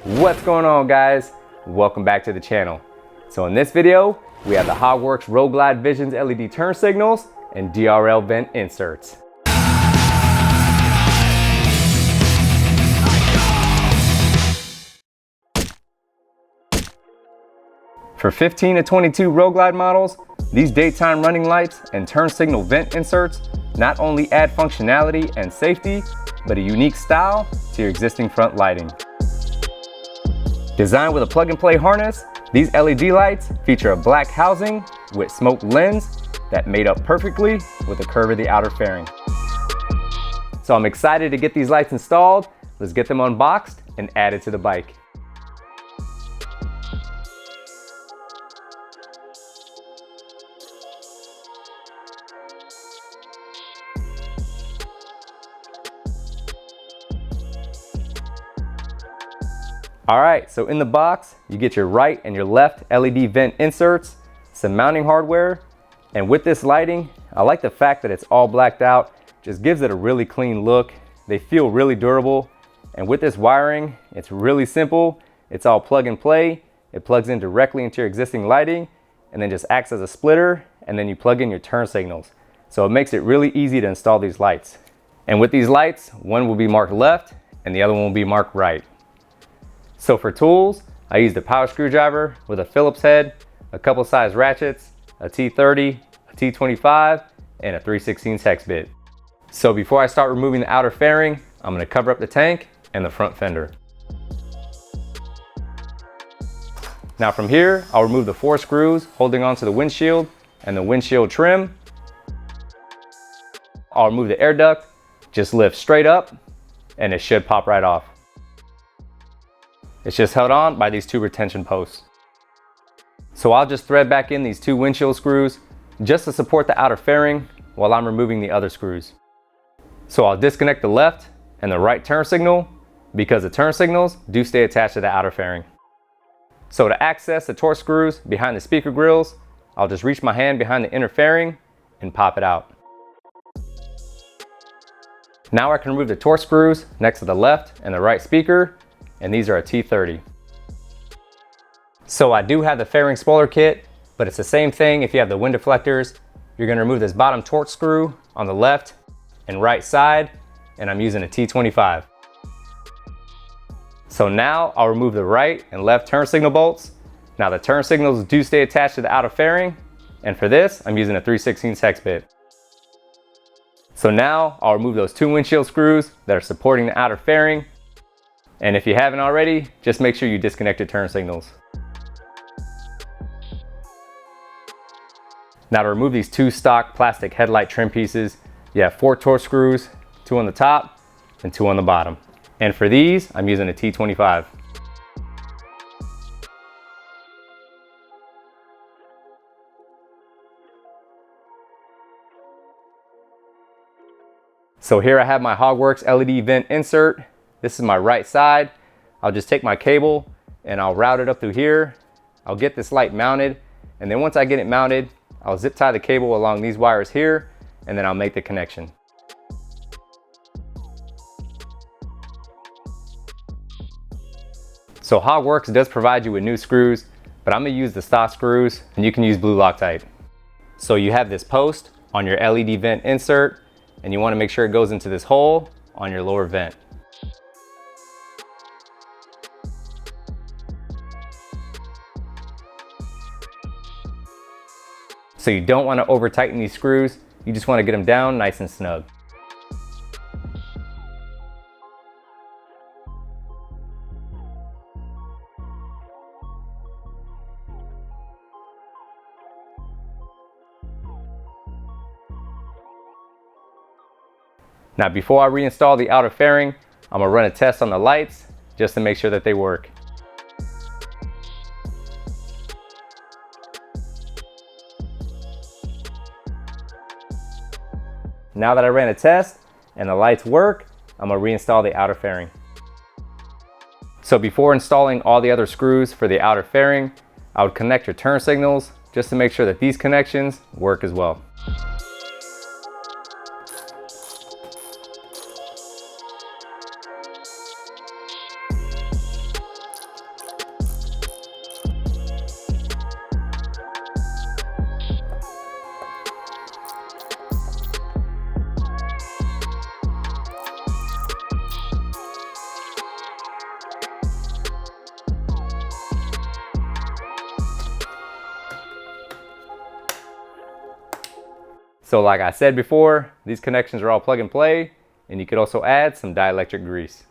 What's going on, guys? Welcome back to the channel. So in this video, we have the HogWorkz Road Glide Visionz LED turn signals and DRL vent inserts. For 15 to 22 Road Glide models, these daytime running lights and turn signal vent inserts not only add functionality and safety, but a unique style to your existing front lighting. Designed with a plug-and-play harness, these LED lights feature a black housing with smoke lens that made up perfectly with the curve of the outer fairing. So I'm excited to get these lights installed. Let's get them unboxed and added to the bike. Alright, so in the box, you get your right and your left LED vent inserts, some mounting hardware, and with this lighting, I like the fact that it's all blacked out, just gives it a really clean look. They feel really durable, and with this wiring, it's really simple. It's all plug and play. It plugs in directly into your existing lighting, and then just acts as a splitter, and then you plug in your turn signals. So it makes it really easy to install these lights. And with these lights, one will be marked left, and the other one will be marked right. So for tools, I used a power screwdriver with a Phillips head, a couple size ratchets, a T30, a T25, and a 3/16 hex bit. So before I start removing the outer fairing, I'm gonna cover up the tank and the front fender. Now from here, I'll remove the 4 screws holding onto the windshield and the windshield trim. I'll remove the air duct, just lift straight up, and it should pop right off. It's just held on by these 2 retention posts. So I'll just thread back in these 2 windshield screws just to support the outer fairing while I'm removing the other screws. So I'll disconnect the left and the right turn signal because the turn signals do stay attached to the outer fairing. So to access the Torx screws behind the speaker grills, I'll just reach my hand behind the inner fairing and pop it out. Now I can remove the Torx screws next to the left and the right speaker, and these are a T30. So I do have the fairing spoiler kit, but it's the same thing if you have the wind deflectors. You're gonna remove this bottom Torx screw on the left and right side, and I'm using a T25. So now I'll remove the right and left turn signal bolts. Now the turn signals do stay attached to the outer fairing, and for this, I'm using a 3/16 hex bit. So now I'll remove those 2 windshield screws that are supporting the outer fairing. And if you haven't already, just make sure you disconnect your turn signals. Now to remove these 2 stock plastic headlight trim pieces, you have 4 Torx screws, 2 on the top and 2 on the bottom. And for these, I'm using a T25. So here I have my HogWorkz LED vent insert. This is my right side. I'll just take my cable and I'll route it up through here. I'll get this light mounted, and then once I get it mounted, I'll zip tie the cable along these wires here, and then I'll make the connection. So HogWorkz does provide you with new screws, but I'm gonna use the stock screws, and you can use blue Loctite. So you have this post on your LED vent insert, and you wanna make sure it goes into this hole on your lower vent. So you don't want to over tighten these screws, you just want to get them down nice and snug. Now before I reinstall the outer fairing, I'm going to run a test on the lights just to make sure that they work. Now that I ran a test and the lights work, I'm gonna reinstall the outer fairing. So before installing all the other screws for the outer fairing, I would connect your turn signals just to make sure that these connections work as well. So like I said before, these connections are all plug and play, and you could also add some dielectric grease.